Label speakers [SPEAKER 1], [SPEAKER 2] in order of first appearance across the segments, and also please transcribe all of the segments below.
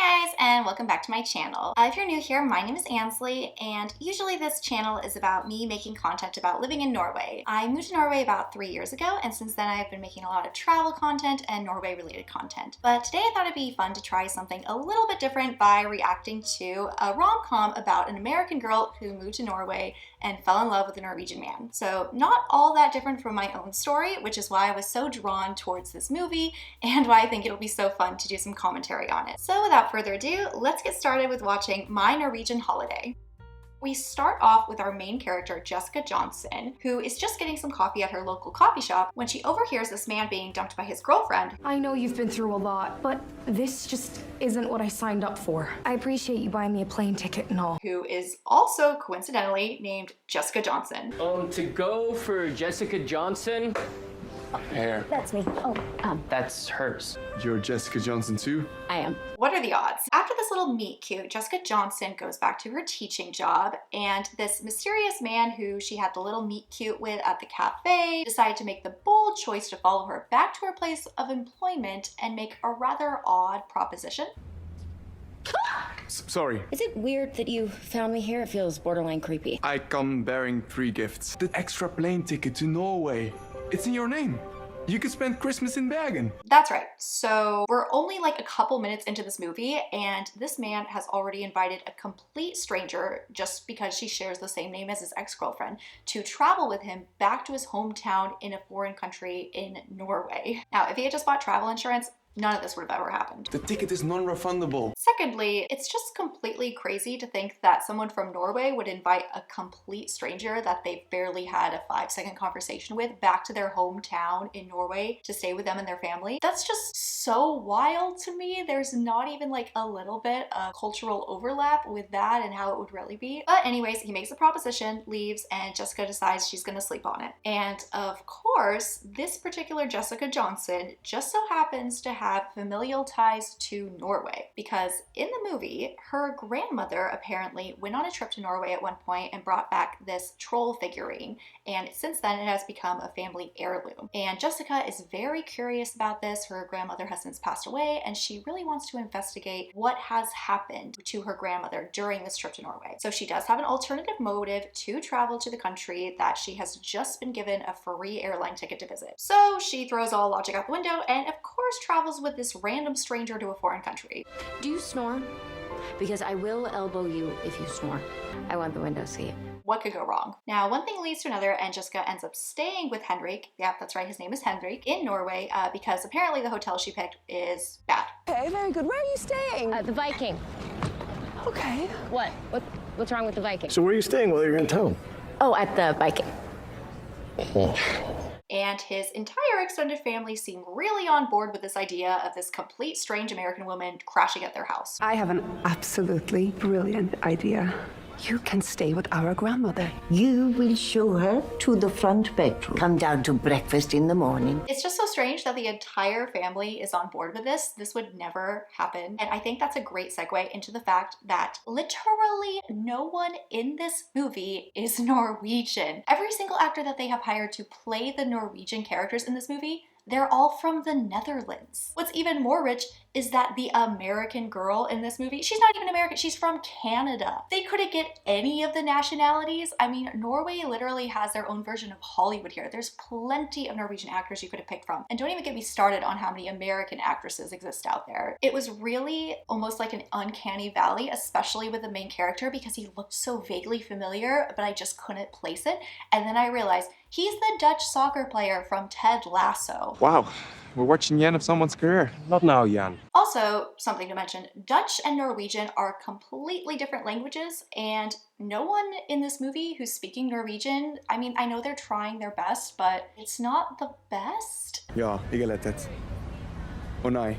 [SPEAKER 1] Hi guys, and welcome back to my channel. If you're new here, my name is Ansley, and usually this channel is about me making content about living in Norway. I moved to Norway about 3 years ago, and since then I've been making a lot of travel content and Norway related content. But today I thought it'd be fun to try something a little bit different by reacting to a rom-com about an American girl who moved to Norway and fell in love with a Norwegian man. So not all that different from my own story, which is why I was so drawn towards this movie and why I think it'll be so fun to do some commentary on it. So without further ado, let's get started with watching My Norwegian Holiday. We start off with our main character, Jessica Johnson, who is just getting some coffee at her local coffee shop when she overhears this man being dumped by his girlfriend.
[SPEAKER 2] I know you've been through a lot, but this just isn't what I signed up for. I appreciate you buying me a plane ticket and all.
[SPEAKER 1] Who is also coincidentally named Jessica Johnson.
[SPEAKER 3] To go for Jessica Johnson.
[SPEAKER 4] Hair.
[SPEAKER 5] That's me.
[SPEAKER 3] That's hers.
[SPEAKER 4] You're Jessica Johnson too?
[SPEAKER 5] I am.
[SPEAKER 1] What are the odds? After this little meet cute, Jessica Johnson goes back to her teaching job, and this mysterious man who she had the little meet cute with at the cafe decided to make the bold choice to follow her back to her place of employment and make a rather odd proposition.
[SPEAKER 4] Sorry.
[SPEAKER 5] Is it weird that you found me here? It feels borderline creepy.
[SPEAKER 4] I come bearing 3 gifts. The extra plane ticket to Norway. It's in your name. You could spend Christmas in Bergen.
[SPEAKER 1] That's right. So we're only like a couple minutes into this movie, and this man has already invited a complete stranger, just because she shares the same name as his ex-girlfriend, to travel with him back to his hometown in a foreign country in Norway. Now, if he had just bought travel insurance, none of this would have ever happened.
[SPEAKER 4] The ticket is non-refundable.
[SPEAKER 1] Secondly, it's just completely crazy to think that someone from Norway would invite a complete stranger that they've barely had a 5-second conversation with back to their hometown in Norway to stay with them and their family. That's just so wild to me. There's not even like a little bit of cultural overlap with that and how it would really be. But anyways, he makes a proposition, leaves, and Jessica decides she's gonna sleep on it. And of course, this particular Jessica Johnson just so happens to have familial ties to Norway, because in the movie, her grandmother apparently went on a trip to Norway at one point and brought back this troll figurine, and since then it has become a family heirloom. And Jessica is very curious about this. Her grandmother has since passed away, and she really wants to investigate what has happened to her grandmother during this trip to Norway. So she does have an alternative motive to travel to the country that she has just been given a free airline ticket to visit. So she throws all logic out the window and of course travels with this random stranger to a foreign country.
[SPEAKER 5] Do you snore? Because I will elbow you if you snore. I want the window seat.
[SPEAKER 1] What could go wrong? Now, one thing leads to another, and Jessica ends up staying with Henrik. Yep, that's right, his name is Henrik, in Norway, because apparently the hotel she picked is bad.
[SPEAKER 6] Okay, very good. Where are you staying?
[SPEAKER 5] The Viking.
[SPEAKER 6] Okay.
[SPEAKER 5] What's wrong with the Viking?
[SPEAKER 7] So where are you staying while you're in town?
[SPEAKER 5] Oh, at the Viking.
[SPEAKER 1] And his entire extended family seem really on board with this idea of this complete strange American woman crashing at their house.
[SPEAKER 6] I have an absolutely brilliant idea. You can stay with our grandmother.
[SPEAKER 8] You will show her to the front bedroom. Come down to breakfast in the morning.
[SPEAKER 1] It's just so strange that the entire family is on board with this. This would never happen. And I think that's a great segue into the fact that literally no one in this movie is Norwegian. Every single actor that they have hired to play the Norwegian characters in this movie, they're all from the Netherlands. What's even more rich is that the American girl in this movie, she's not even American, she's from Canada. They couldn't get any of the nationalities. I mean, Norway literally has their own version of Hollywood here. There's plenty of Norwegian actors you could have picked from. And don't even get me started on how many American actresses exist out there. It was really almost like an uncanny valley, especially with the main character, because he looked so vaguely familiar, but I just couldn't place it. And then I realized he's the Dutch soccer player from Ted Lasso.
[SPEAKER 4] Wow, we're watching the end of someone's career.
[SPEAKER 7] Not now, Jan.
[SPEAKER 1] Also, something to mention, Dutch and Norwegian are completely different languages, and no one in this movie who's speaking Norwegian, I mean, I know they're trying their best, but it's not the best.
[SPEAKER 4] Ja, jeg er lettet. Å nei.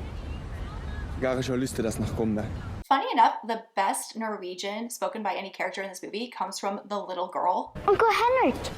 [SPEAKER 4] Jeg har ikke lyst til det snakket om det.
[SPEAKER 1] Funny enough, the best Norwegian spoken by any character in this movie comes from the little girl.
[SPEAKER 9] Uncle Henrik,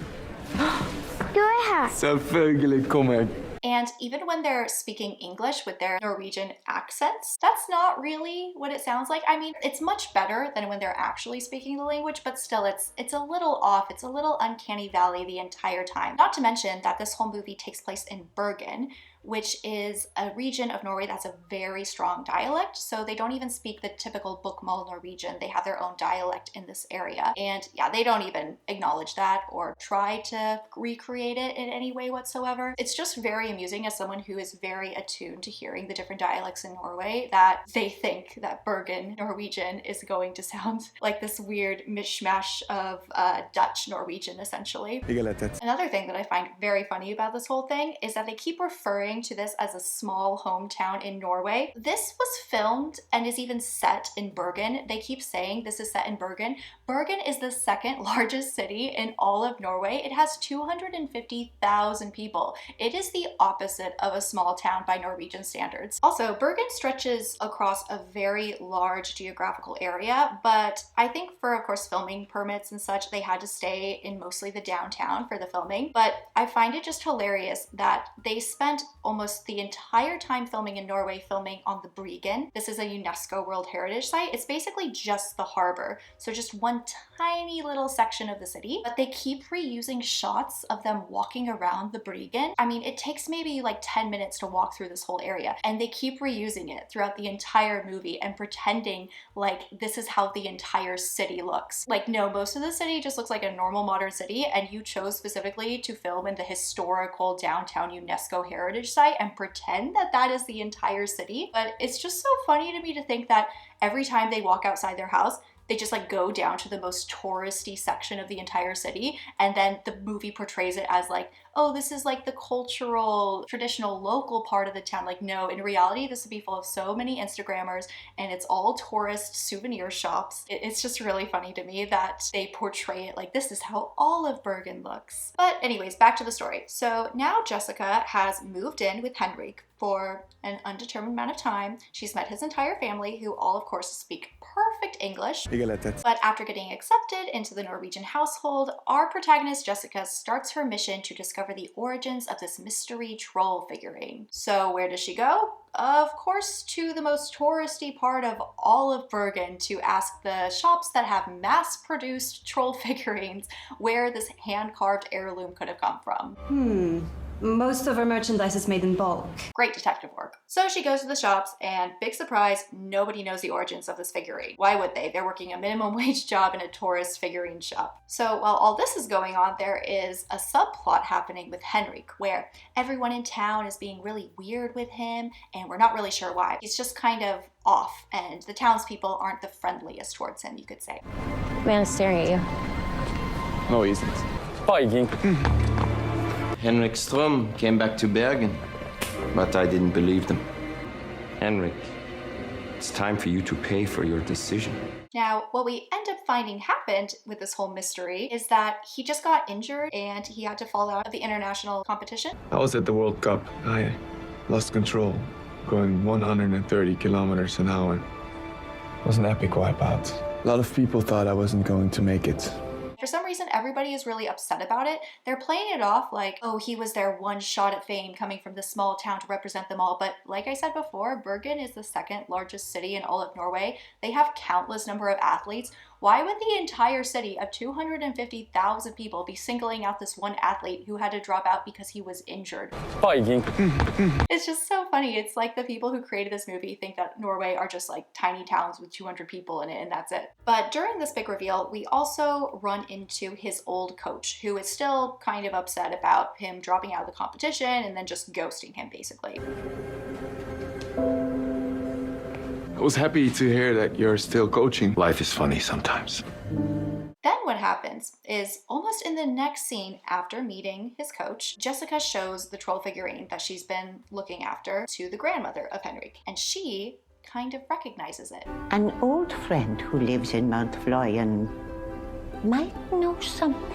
[SPEAKER 9] du er her.
[SPEAKER 4] Selvfølgelig kommer jeg.
[SPEAKER 1] And even when they're speaking English with their Norwegian accents, that's not really what it sounds like. I mean, it's much better than when they're actually speaking the language, but still it's a little off. It's a little uncanny valley the entire time. Not to mention that this whole movie takes place in Bergen, which is a region of Norway that's a very strong dialect. So they don't even speak the typical Bokmål Norwegian. They have their own dialect in this area. And yeah, they don't even acknowledge that or try to recreate it in any way whatsoever. It's just very amusing as someone who is very attuned to hearing the different dialects in Norway that they think that Bergen Norwegian is going to sound like this weird mishmash of Dutch Norwegian, essentially. Another thing that I find very funny about this whole thing is that they keep referring to this as a small hometown in Norway. This was filmed and is even set in Bergen. They keep saying this is set in Bergen. Bergen is the second largest city in all of Norway. It has 250,000 people. It is the opposite of a small town by Norwegian standards. Also, Bergen stretches across a very large geographical area, but I think for, of course, filming permits and such, they had to stay in mostly the downtown for the filming. But I find it just hilarious that they spent almost the entire time filming in Norway filming on the Bergen. This is a UNESCO World Heritage Site. It's basically just the harbor, so just one tiny little section of the city, but they keep reusing shots of them walking around the Bergen. I mean, it takes maybe like 10 minutes to walk through this whole area, and they keep reusing it throughout the entire movie and pretending like this is how the entire city looks. Like, no, most of the city just looks like a normal modern city, and you chose specifically to film in the historical downtown UNESCO Heritage Site and pretend that that is the entire city. But it's just so funny to me to think that every time they walk outside their house, they just like go down to the most touristy section of the entire city, and then the movie portrays it as like, oh, this is like the cultural, traditional, local part of the town. Like, no, in reality, this would be full of so many Instagrammers, and it's all tourist souvenir shops. It's just really funny to me that they portray it like this is how all of Bergen looks. But anyways, back to the story. So now Jessica has moved in with Henrik for an undetermined amount of time. She's met his entire family, who all, of course, speak perfect English. But after getting accepted into the Norwegian household, our protagonist Jessica starts her mission to discover the origins of this mystery troll figurine. So where does she go? Of course, to the most touristy part of all of Bergen to ask the shops that have mass-produced troll figurines where this hand-carved heirloom could have come from.
[SPEAKER 10] Most of our merchandise is made in bulk.
[SPEAKER 1] Great detective work. So she goes to the shops, and big surprise, nobody knows the origins of this figurine. Why would they? They're working a minimum wage job in a tourist figurine shop. So while all this is going on, there is a subplot happening with Henrik, where everyone in town is being really weird with him, and we're not really sure why. He's just kind of off, and the townspeople aren't the friendliest towards him, you could say.
[SPEAKER 5] Man is staring at you.
[SPEAKER 7] No, he isn't. Bergen.
[SPEAKER 11] Henrik Ström came back to Bergen, but I didn't believe them.
[SPEAKER 7] Henrik, it's time for you to pay for your decision.
[SPEAKER 1] Now, what we end up finding happened with this whole mystery is that he just got injured and he had to fall out of the international competition.
[SPEAKER 4] I was at the World Cup. I lost control, going 130 kilometers an hour. It was an epic wipeout. A lot of people thought I wasn't going to make it.
[SPEAKER 1] For some reason, everybody is really upset about it. They're playing it off like, oh, he was their one shot at fame coming from this small town to represent them all. But like I said before, Bergen is the second largest city in all of Norway. They have countless number of athletes. Why would the entire city of 250,000 people be singling out this one athlete who had to drop out because he was injured?
[SPEAKER 7] Bergen.
[SPEAKER 1] It's just so funny. It's like the people who created this movie think that Norway are just like tiny towns with 200 people in it and that's it. But during this big reveal, we also run into his old coach, who is still kind of upset about him dropping out of the competition and then just ghosting him, basically.
[SPEAKER 4] I was happy to hear that you're still coaching. Life is funny sometimes.
[SPEAKER 1] Then what happens is almost in the next scene after meeting his coach, Jessica shows the troll figurine that she's been looking after to the grandmother of Henrik, and she kind of recognizes it.
[SPEAKER 8] An old friend who lives in Mount Florian might know something.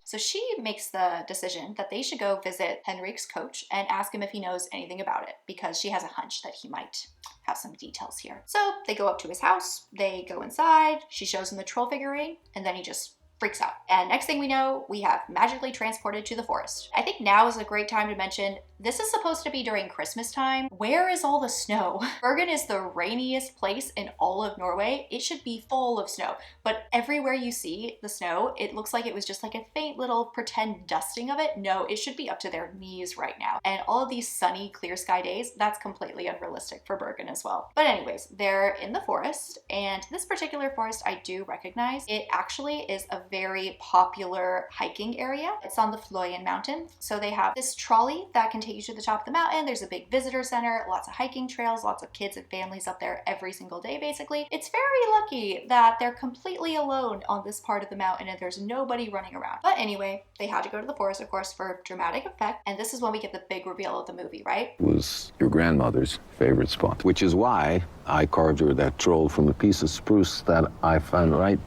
[SPEAKER 1] So she makes the decision that they should go visit Henrik's coach and ask him if he knows anything about it, because she has a hunch that he might have some details here. So they go up to his house, they go inside, she shows him the troll figurine, and then he just freaks out. And next thing we know, we have magically transported to the forest. I think now is a great time to mention this is supposed to be during Christmas time. Where is all the snow? Bergen is the rainiest place in all of Norway. It should be full of snow, but everywhere you see the snow, it looks like it was just like a faint little pretend dusting of it. No, it should be up to their knees right now. And all of these sunny, clear sky days, that's completely unrealistic for Bergen as well. But anyways, they're in the forest, and this particular forest I do recognize. It actually is a very popular hiking area. It's on the Fløyen mountain. So they have this trolley that can take you to the top of the mountain. There's a big visitor center, lots of hiking trails, lots of kids and families up there every single day basically. It's very lucky that they're completely alone on this part of the mountain and there's nobody running around. But anyway, they had to go to the forest, of course, for dramatic effect. And this is when we get the big reveal of the movie, right?
[SPEAKER 12] It was your grandmother's favorite spot, which is why I carved her that troll from a piece of spruce that I found right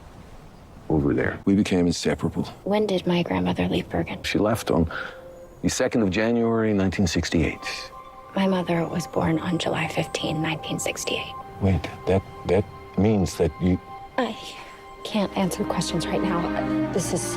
[SPEAKER 12] over there.
[SPEAKER 4] We became inseparable.
[SPEAKER 5] When did my grandmother leave Bergen?
[SPEAKER 12] She left on the 2nd of January, 1968.
[SPEAKER 5] My mother was born on July 15, 1968.
[SPEAKER 12] Wait, that means that you...
[SPEAKER 5] I can't answer questions right now. This is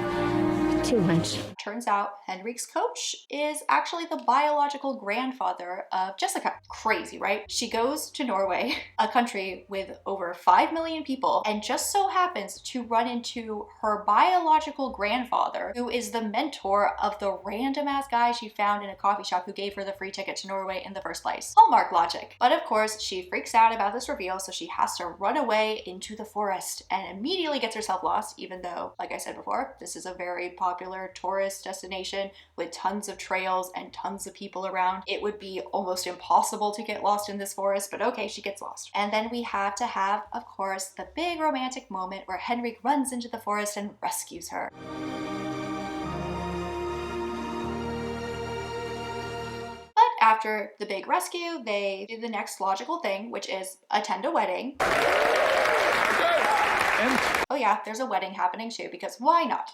[SPEAKER 5] too much.
[SPEAKER 1] Turns out Henrik's coach is actually the biological grandfather of Jessica. Crazy, right? She goes to Norway, a country with over 5 million people, and just so happens to run into her biological grandfather, who is the mentor of the random ass guy she found in a coffee shop who gave her the free ticket to Norway in the first place. Hallmark logic. But of course, she freaks out about this reveal, so she has to run away into the forest and immediately gets herself lost, even though, like I said before, this is a very popular tourist destination with tons of trails and tons of people around. It would be almost impossible to get lost in this forest, but okay, she gets lost. And then we have to have, of course, the big romantic moment where Henrik runs into the forest and rescues her. But after the big rescue, they do the next logical thing, which is attend a wedding. Oh yeah, there's a wedding happening too, because why not?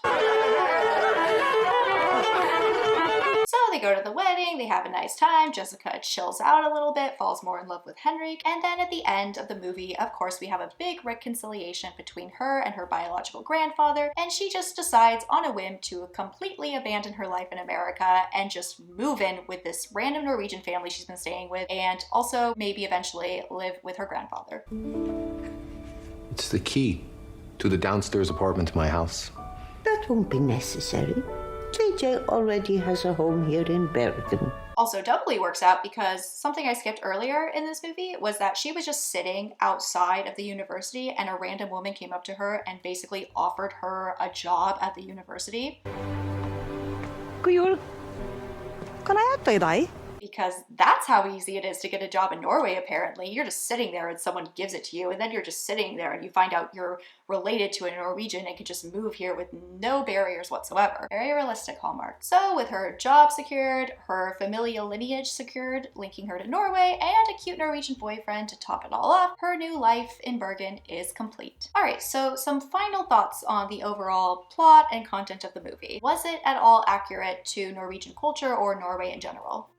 [SPEAKER 1] So they go to the wedding, they have a nice time, Jessica chills out a little bit, falls more in love with Henrik, and then at the end of the movie, of course, we have a big reconciliation between her and her biological grandfather, and she just decides on a whim to completely abandon her life in America and just move in with this random Norwegian family she's been staying with, and also maybe eventually live with her grandfather.
[SPEAKER 13] It's the key to the downstairs apartment to my house.
[SPEAKER 8] That won't be necessary. JJ already has a home here in Bergen.
[SPEAKER 1] Also doubly works out because something I skipped earlier in this movie was that she was just sitting outside of the university and a random woman came up to her and basically offered her a job at the university.
[SPEAKER 10] Kan jeg hjelpe deg?
[SPEAKER 1] Because that's how easy it is to get a job in Norway, apparently. You're just sitting there and someone gives it to you, and then you're just sitting there and you find out you're related to a Norwegian and can just move here with no barriers whatsoever. Very realistic, Hallmark. So with her job secured, her familial lineage secured, linking her to Norway, and a cute Norwegian boyfriend to top it all off, her new life in Bergen is complete. Alright, so some final thoughts on the overall plot and content of the movie. Was it at all accurate to Norwegian culture or Norway in general?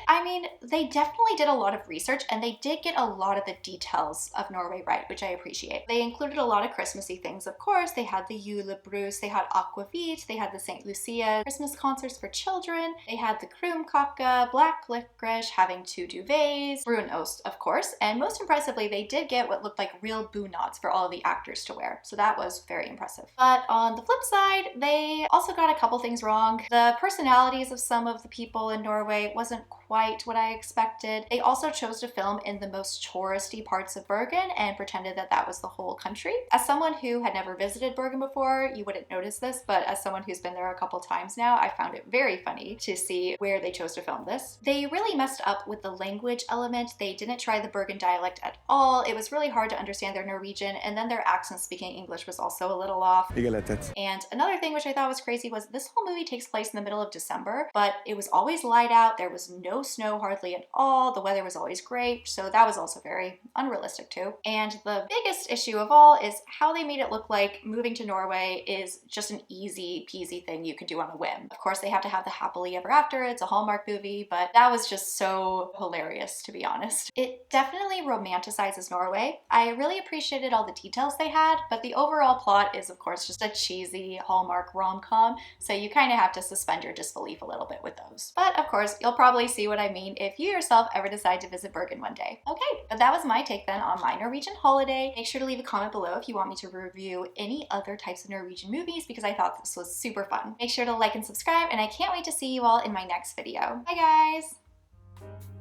[SPEAKER 1] I mean, they definitely did a lot of research and they did get a lot of the details of Norway right, which I appreciate. They included a lot of Christmassy things, of course. They had the julebrus, they had aquavit, they had the St. Lucia Christmas concerts for children, they had the krumkake, black licorice, having 2 duvets, brunost, of course, and most impressively, they did get what looked like real bunads for all of the actors to wear, so that was very impressive. But on the flip side, they also got a couple things wrong. The personalities of some of the people in Norway wasn't quite what I expected. They also chose to film in the most touristy parts of Bergen and pretended that that was the whole country. As someone who had never visited Bergen before, you wouldn't notice this, but as someone who's been there a couple times now, I found it very funny to see where they chose to film this. They really messed up with the language element. They didn't try the Bergen dialect at all. It was really hard to understand their Norwegian, and then their accent speaking English was also a little off. And another thing which I thought was crazy was this whole movie takes place in the middle of December, but it was always light out, there was no no snow hardly at all. The weather was always great, so that was also very unrealistic too. And the biggest issue of all is how they made it look like moving to Norway is just an easy peasy thing you could do on a whim. Of course, they have to have the happily ever after. It's a Hallmark movie, but that was just so hilarious, to be honest. It definitely romanticizes Norway. I really appreciated all the details they had, but the overall plot is, of course, just a cheesy Hallmark rom-com, so you kind of have to suspend your disbelief a little bit with those. But of course, you'll probably see what I mean if you yourself ever decide to visit Bergen one day. Okay, but that was my take then on my Norwegian holiday. Make sure to leave a comment below if you want me to review any other types of Norwegian movies, because I thought this was super fun. Make sure to like and subscribe, and I can't wait to see you all in my next video. Bye guys!